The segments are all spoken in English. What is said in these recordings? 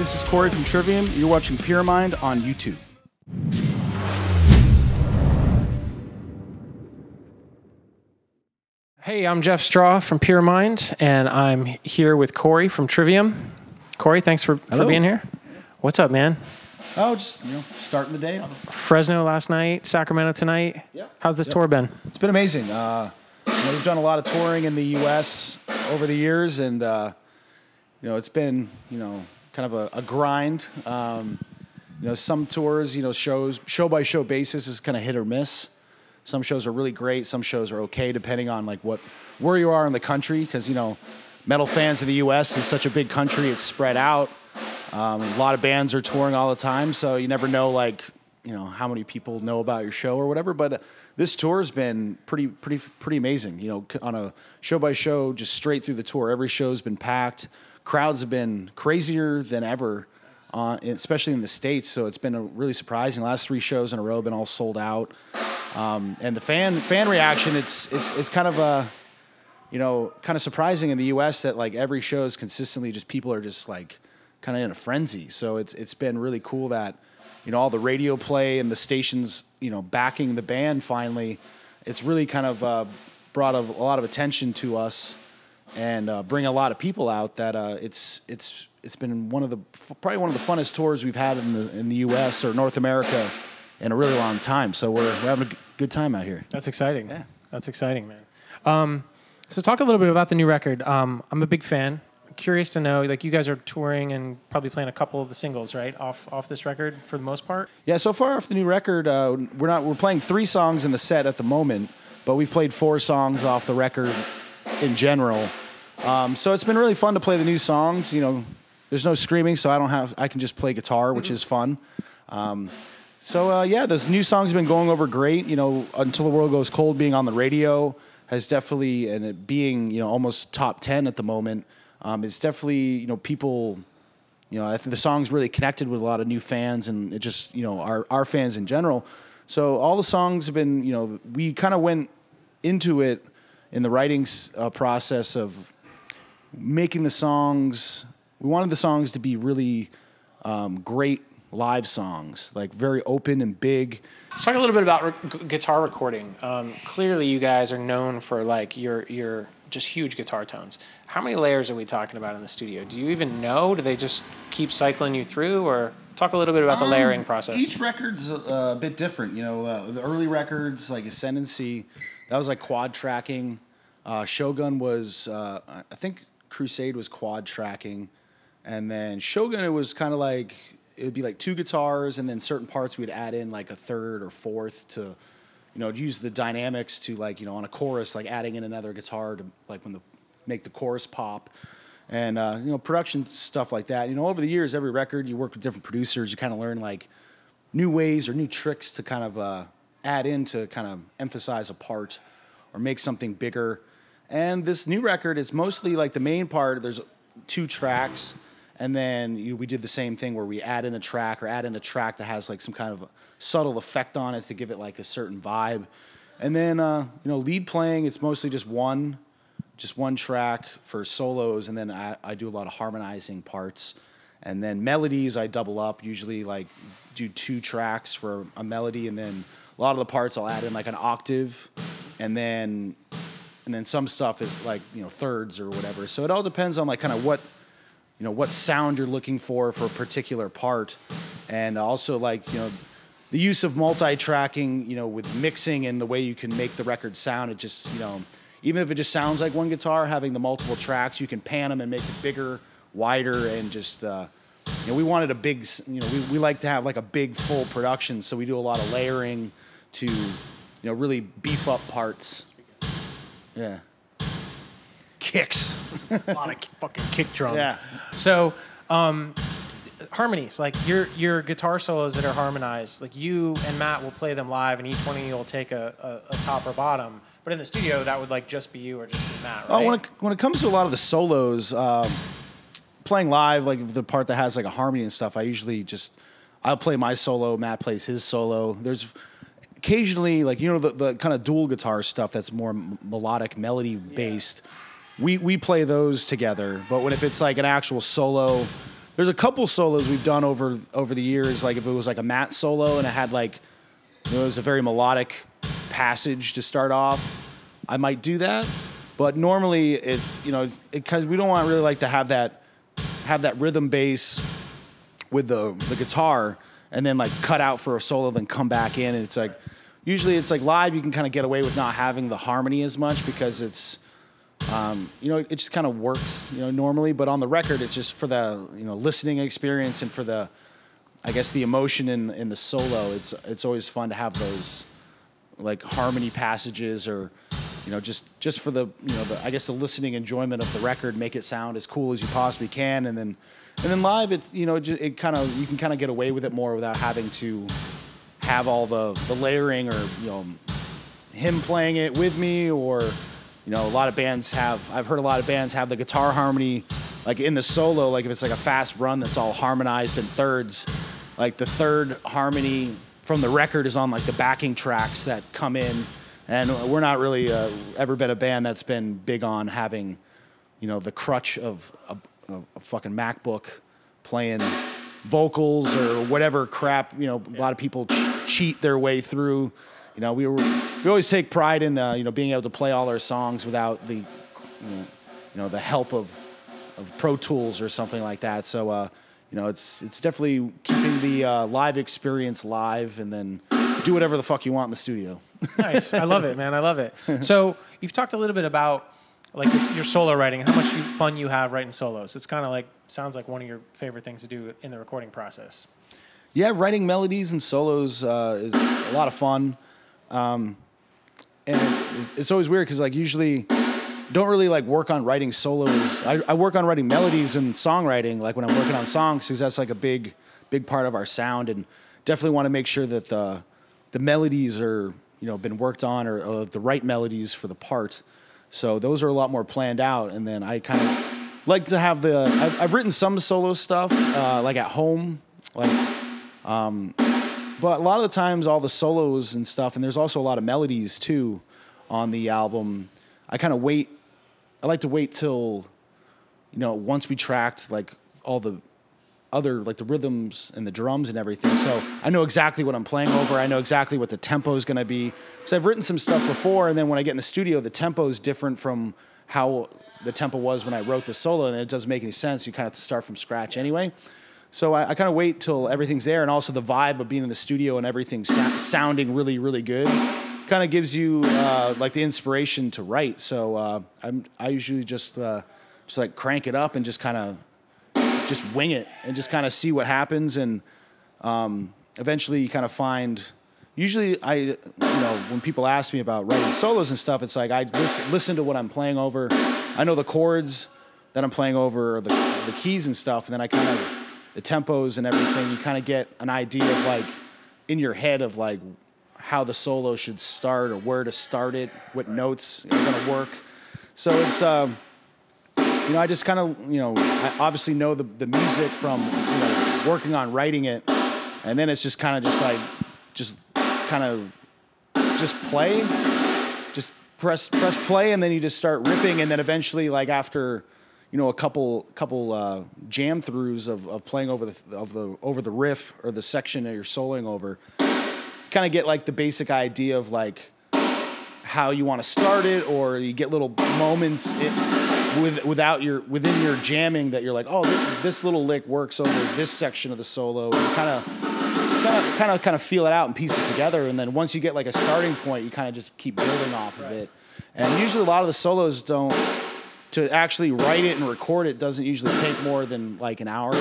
This is Corey from Trivium. You're watching Pyramind on YouTube. Hey, I'm Jeff Straw from Pyramind, and I'm here with Corey from Trivium. Corey, thanks for being here. What's up, man? Oh, just starting the day. Fresno last night, Sacramento tonight. Yep. How's this tour been? It's been amazing. We've done a lot of touring in the U.S. over the years, and it's been kind of a grind. Some tours, shows, show by show basis is kind of hit or miss. Some shows are really great. Some shows are okay, depending on where you are in the country. Because metal fans in the U.S. is such a big country; it's spread out. A lot of bands are touring all the time, so you never know how many people know about your show or whatever. But this tour has been pretty amazing. On a show by show, just straight through the tour, every show's been packed. Crowds have been crazier than ever, especially in the States. So it's been really surprising. The last 3 shows in a row have been all sold out. And the fan reaction, it's kind of surprising in the U.S. that every show is consistently just people are just kind of in a frenzy. So it's been really cool that all the radio play and the stations backing the band finally. It's really kind of brought a lot of attention to us and bring a lot of people out. That it's been probably one of the funnest tours we've had in the U.S. or North America in a really long time. So we're having a good time out here. That's exciting. Yeah. That's exciting, man. So talk a little bit about the new record. I'm a big fan. I'm curious to know, you guys are touring and probably playing a couple of the singles, right, off this record for the most part? Yeah, so far off the new record, we're playing 3 songs in the set at the moment, but we've played 4 songs off the record in general. So it's been really fun to play the new songs. There's no screaming, so I can just play guitar, which is fun. Those new songs have been going over great. Until the World Goes Cold being on the radio has definitely, and it being, almost top 10 at the moment, it's definitely, people, I think the song's really connected with a lot of new fans and it just, our fans in general. So all the songs have been, we kind of went into it in the writing process of making the songs. We wanted the songs to be really great live songs, very open and big. Let's talk a little bit about guitar recording. Clearly, you guys are known for your just huge guitar tones. How many layers are we talking about in the studio? Do you even know? Do they just keep cycling you through, or talk a little bit about the layering process? Each record's a bit different. The early records like Ascendancy, that was quad tracking. Shogun was, I think Crusade was quad tracking, and then Shogun it was kind of it would be 2 guitars, and then certain parts we'd add in a third or fourth to, use the dynamics to on a chorus, adding in another guitar to make the chorus pop, and production stuff like that. Over the years, every record you work with different producers, you kind of learn new ways or new tricks to kind of add in to kind of emphasize a part or make something bigger. And this new record, it's mostly the main part. There's 2 tracks. And then we did the same thing where we add in a track that has some kind of a subtle effect on it to give it a certain vibe. And then lead playing, it's mostly just one track for solos, and then I do a lot of harmonizing parts. And then melodies I double up, usually do 2 tracks for a melody, and then a lot of the parts I'll add in an octave, and then some stuff is thirds or whatever. So it all depends on kind of what sound you're looking for a particular part. And also the use of multi-tracking, with mixing and the way you can make the record sound. It just, even if it just sounds like one guitar, having the multiple tracks, you can pan them and make it bigger, wider, and just, we wanted a big, we like to have a big full production. So we do a lot of layering to, really beef up parts. Yeah. Kicks. A lot of fucking kick drum. Yeah. So, harmonies, your guitar solos that are harmonized, you and Matt will play them live, and each one of you will take a top or bottom. But in the studio, that would just be you or just be Matt, right? Oh, when it comes to a lot of the solos, playing live, the part that has a harmony and stuff, I usually I'll play my solo, Matt plays his solo. There's occasionally, the kind of dual guitar stuff that's more melodic, melody based. We play those together, but if it's an actual solo, there's a couple solos we've done over the years. Like if it was like a Matt solo and it had like, it was a very melodic passage to start off, I might do that. But normally it, because we don't want really like to have that rhythm bass with the guitar and then like cut out for a solo, then come back in. And it's like, usually it's like live, you can kind of get away with not having the harmony as much because it's, it just kind of works, normally. But on the record, it's just for the, listening experience and for the, I guess, the emotion in the solo. It's always fun to have those like harmony passages or, just for the, I guess the listening enjoyment of the record, make it sound as cool as you possibly can. And then live, it's, it kind of, you can kind of get away with it more without having to have all the layering or, him playing it with me or, a lot of bands I've heard a lot of bands have the guitar harmony like in the solo, like if it's like a fast run that's all harmonized in thirds, like the third harmony from the record is on like the backing tracks that come in. And we're not really ever been a band that's been big on having, the crutch of a fucking MacBook playing vocals or whatever crap, a lot of people cheat their way through. We always take pride in being able to play all our songs without the the help of Pro Tools or something like that. So it's definitely keeping the live experience live, and then do whatever the fuck you want in the studio. Nice, I love it, man. I love it. So you've talked a little bit about like your solo writing, how much fun you have writing solos. It's kind of like sounds like one of your favorite things to do in the recording process. Yeah, writing melodies and solos is a lot of fun. And it's always weird because like usually don't really like work on writing solos. I work on writing melodies and songwriting like when I'm working on songs because that's like a big part of our sound, and definitely want to make sure that the melodies are been worked on or the right melodies for the part. So those are a lot more planned out, and then I kind of like to have I've written some solo stuff like at home, like but a lot of the times all the solos and stuff, and there's also a lot of melodies too on the album. I like to wait till, once we tracked like all the other, like the rhythms and the drums and everything. So I know exactly what I'm playing over. I know exactly what the tempo is going to be. Because I've written some stuff before, and then when I get in the studio, the tempo is different from how the tempo was when I wrote the solo, and it doesn't make any sense. You kind of have to start from scratch anyway. So I kind of wait till everything's there, and also the vibe of being in the studio and everything sounding really, really good kind of gives you like the inspiration to write. So I usually just like crank it up and just kind of just wing it and just kind of see what happens, and eventually you kind of find. Usually when people ask me about writing solos and stuff, it's like I listen to what I'm playing over. I know the chords that I'm playing over, or the keys and stuff, and then I kind of the tempos and everything, you kind of get an idea of like in your head of like how the solo should start or where to start it, what notes are going to work. So it's, I just kind of, I obviously know the music from, working on writing it. And then it's just kind of just play, just press play. And then you just start ripping. And then eventually like after, a couple jam throughs of playing over the riff or the section that you're soloing over, kind of get like the basic idea of like how you want to start it, or you get little moments within your jamming that you're like, oh, this little lick works over this section of the solo. And you kind of feel it out and piece it together, and then once you get like a starting point, you kind of just keep building off of it. And usually a lot of the solos to actually write it and record it doesn't usually take more than like an hour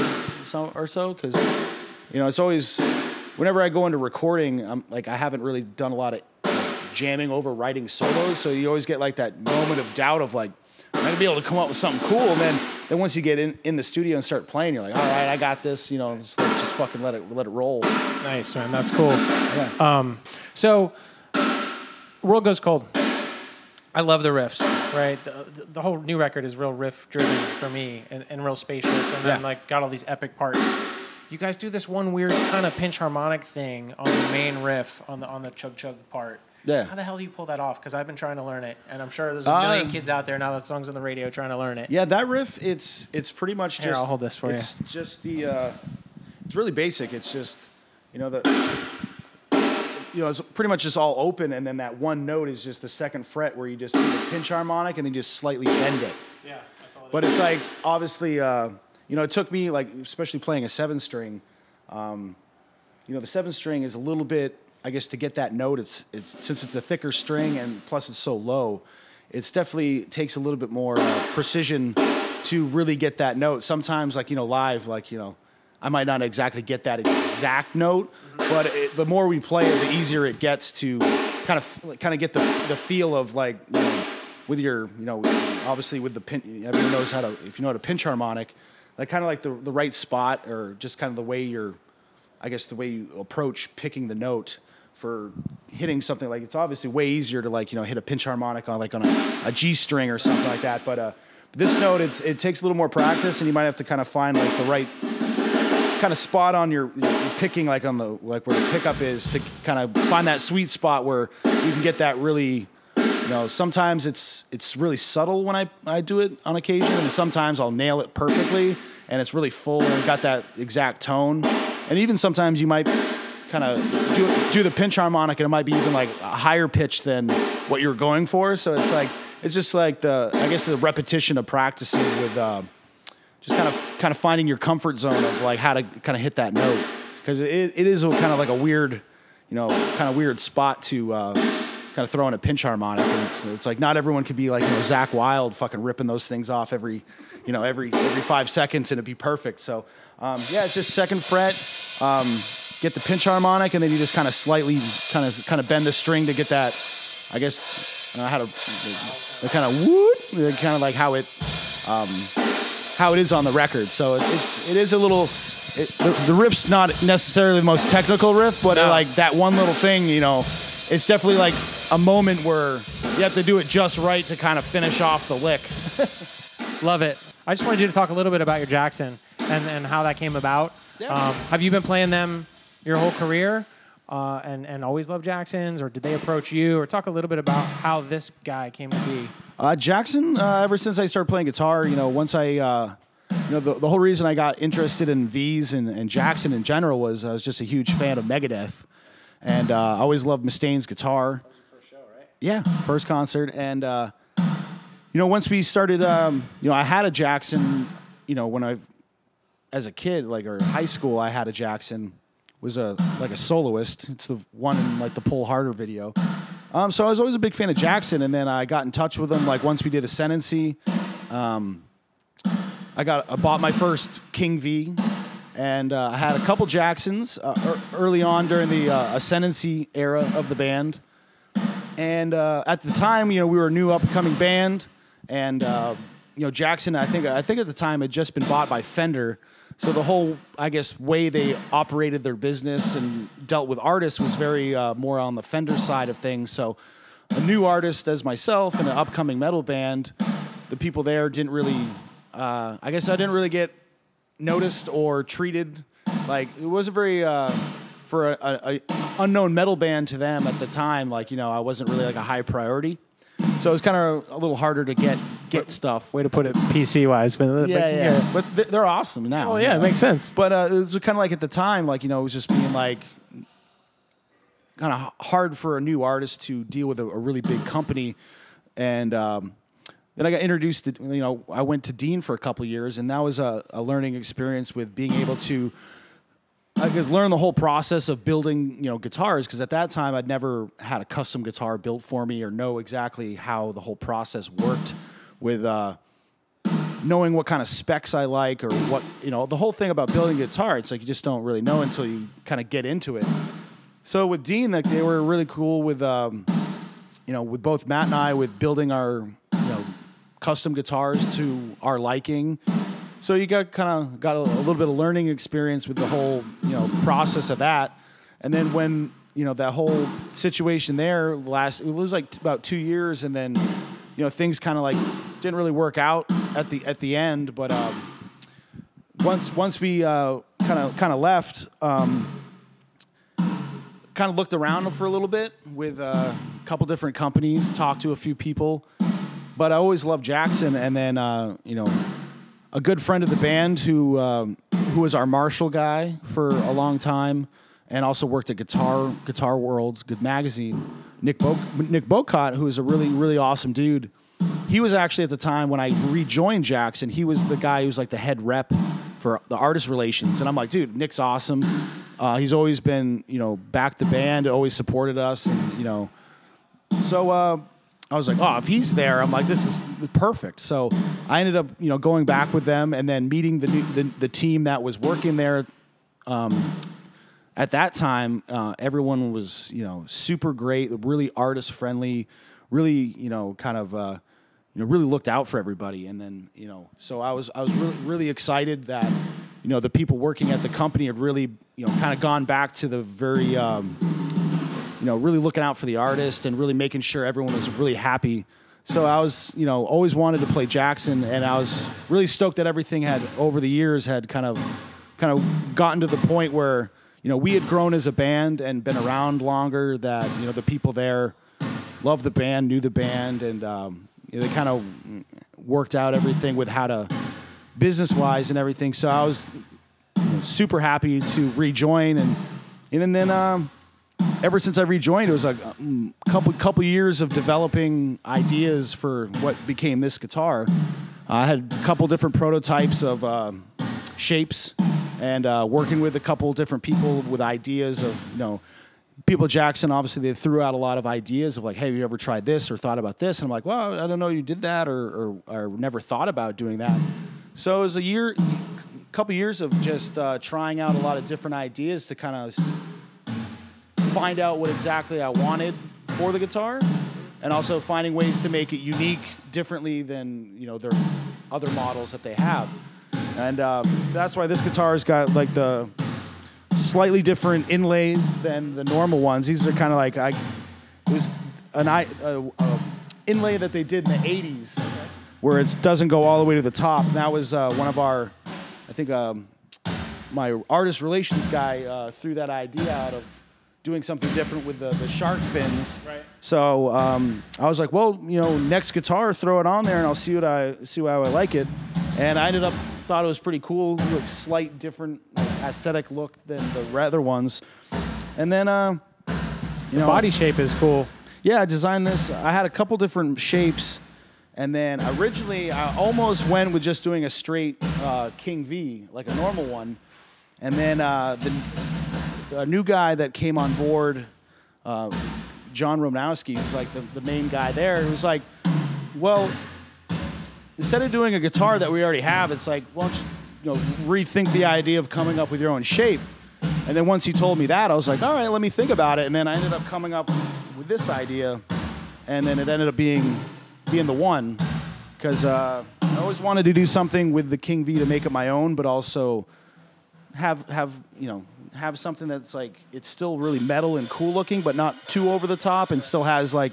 or so, because it's always whenever I go into recording, I haven't really done a lot of jamming over writing solos, so you always get like that moment of doubt of like, am I gonna be able to come up with something cool? And then once you get in the studio and start playing, you're like, all right, I got this. Just fucking let it roll. Nice, man. That's cool. Yeah. So World Goes Cold. I love the riffs, right? The whole new record is real riff driven for me and real spacious, and then like got all these epic parts. You guys do this one weird kind of pinch harmonic thing on the main riff on the chug chug part. Yeah. How the hell do you pull that off? Because I've been trying to learn it, and I'm sure there's a million kids out there now that song's on the radio trying to learn it. Yeah, that riff, it's pretty much Here, just... I'll hold this for you. It's just the... it's really basic. It's just, it's pretty much just all open, and then that one note is just the second fret where you just do the pinch harmonic and then just slightly bend it. Yeah, that's all it But it's like, obviously, it took me, like, especially playing a 7-string, the 7-string is a little bit, I guess, to get that note, it's since it's a thicker string and plus it's so low, it's definitely takes a little bit more precision to really get that note. Sometimes, like, live, like, I might not exactly get that exact note, but the more we play it, the easier it gets to kind of get the feel of, like, with your, obviously with the pin, everyone knows how to, if you know how to pinch harmonic, like kind of like the right spot, or just kind of the way the way you approach picking the note for hitting something. Like, it's obviously way easier to, like, hit a pinch harmonic on a G string or something like that. But this note, it takes a little more practice, and you might have to kind of find, like, the right kind of spot on your picking, like on the, like, where the pickup is, to kind of find that sweet spot where you can get that really, sometimes it's really subtle when I do it on occasion, and sometimes I'll nail it perfectly and it's really full and got that exact tone. And even sometimes you might kind of do the pinch harmonic, and it might be even like a higher pitch than what you're going for. So it's just like the repetition of practicing with just kind of finding your comfort zone of, like, how to kind of hit that note, because it is kind of like a weird, kind of weird spot to kind of throw in a pinch harmonic, and it's like not everyone could be like Zach Wilde fucking ripping those things off every 5 seconds and it'd be perfect. So it's just second fret, get the pinch harmonic, and then you just kind of slightly kind of bend the string to get that, I guess, I don't know how to kind of whoop, kind of like how it is on the record. So it is a little, the riff's not necessarily the most technical riff, but like that one little thing, it's definitely like a moment where you have to do it just right to kind of finish off the lick. Love it. I just wanted you to talk a little bit about your Jackson and how that came about. Yeah. Have you been playing them your whole career and always loved Jacksons, or did they approach you? Or talk a little bit about how this guy came to be. Jackson, ever since I started playing guitar, once I, the whole reason I got interested in V's and Jackson in general was I was just a huge fan of Megadeth. And I always loved Mustaine's guitar. That was your first show, right? Yeah, first concert. And, once we started, I had a Jackson, when as a kid, like, or high school, I had a Jackson, was a soloist. It's the one in, like, the Pull Harder video. So I was always a big fan of Jackson, and then I got in touch with him, like, once we did Ascendancy. I bought my first King V, and I had a couple Jacksons early on during the Ascendancy era of the band. And at the time, we were a new up-and-coming band, and Jackson, I think at the time, had just been bought by Fender. So the whole, I guess, way they operated their business and dealt with artists was very more on the Fender side of things. So a new artist as myself in an upcoming metal band, the people there didn't really, I guess I didn't really get noticed or treated. Like, it wasn't very, for a unknown metal band to them at the time, like, I wasn't really like a high priority. So it was kind of a little harder to get stuff. Way to put it PC-wise. But they're awesome now. Oh, yeah, it makes sense. But it was kind of like at the time, like, it was just being like kind of hard for a new artist to deal with a really big company. And then I got introduced to, I went to Dean for a couple of years, and that was a learning experience with being able to, I guess, learn the whole process of building, guitars, because at that time I'd never had a custom guitar built for me or know exactly how the whole process worked with knowing what kind of specs I like, or what, the whole thing about building a guitar, it's like you just don't really know until you kind of get into it. So with Dean, like, they were really cool with, with both Matt and I, with building our, custom guitars to our liking. So you got a little bit of learning experience with the whole, process of that. And then when, that whole situation there it was like about 2 years, and then, things kind of like didn't really work out at the end. But once we kind of left, kind kind of looked around for a little bit with a couple different companies, talked to a few people, but I always loved Jackson. And then, you know, a good friend of the band who was our Marshall guy for a long time and also worked at Guitar World, Good Magazine, Nick Bocott, who is a really, really awesome dude. He was actually at the time when I rejoined Jackson, he was the guy who was like the head rep for the artist relations. And I'm like, dude, Nick's awesome. He's always been, you know, backed the band, always supported us, and, you know. So I was like, oh, if he's there, I'm like, this is perfect. So I ended up, you know, going back with them and then meeting the team that was working there. At that time, everyone was, you know, super great, really artist friendly, really, you know, kind of, you know, really looked out for everybody. And then, you know, so I was really, really excited that, you know, the people working at the company had really, you know, kind of gone back to the very, you know, really looking out for the artist and really making sure everyone was really happy. So I was, you know, always wanted to play Jackson, and I was really stoked that everything had, over the years, had kind of gotten to the point where, you know, we had grown as a band and been around longer, that, you know, the people there loved the band, knew the band, and you know, they kind of worked out everything with how to, business-wise and everything. So I was, you know, super happy to rejoin, and then ever since I rejoined, it was a couple years of developing ideas for what became this guitar. I had a couple different prototypes of shapes, and working with a couple different people with ideas of, you know, people at Jackson, obviously they threw out a lot of ideas of like, hey, have you ever tried this or thought about this? And I'm like, well, I don't know you did that or never thought about doing that. So it was a couple years of just trying out a lot of different ideas to kind of find out what exactly I wanted for the guitar, and also finding ways to make it unique differently than, you know, their other models that they have. And that's why this guitar has got like the slightly different inlays than the normal ones. These are kind of like, it was an inlay that they did in the 80s, where it doesn't go all the way to the top. And that was one of our, I think my artist relations guy threw that idea out of doing something different with the shark fins. Right. So I was like, well, you know, next guitar, throw it on there, and I'll see how I like it. And I thought it was pretty cool, like slight different, like, aesthetic look than the other ones. And then, you know, body shape is cool. Yeah, I designed this. I had a couple different shapes, and then originally I almost went with just doing a straight King V, like a normal one. And then the new guy that came on board, John Romanowski, who's like the main guy there, he was like, well, instead of doing a guitar that we already have, it's like, why don't you know, rethink the idea of coming up with your own shape? And then once he told me that, I was like, all right, let me think about it. And then I ended up coming up with this idea, and then it ended up being the one, because I always wanted to do something with the King V to make it my own, but also have something that's like, it's still really metal and cool looking, but not too over the top, and still has like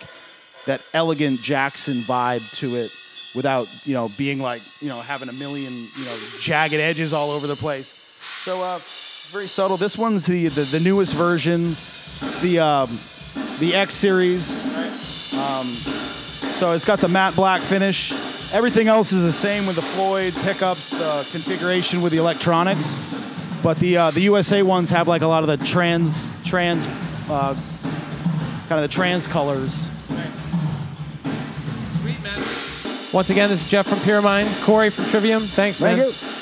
that elegant Jackson vibe to it, without, you know, being like, you know, having a million, you know, jagged edges all over the place. So very subtle. This one's the newest version. It's the X series. So it's got the matte black finish. Everything else is the same with the Floyd pickups, the configuration with the electronics. But the USA ones have like a lot of the trans kind of the trans colors. Once again, this is Jeff from Pyramind, Corey from Trivium. Thanks, man. Thank you.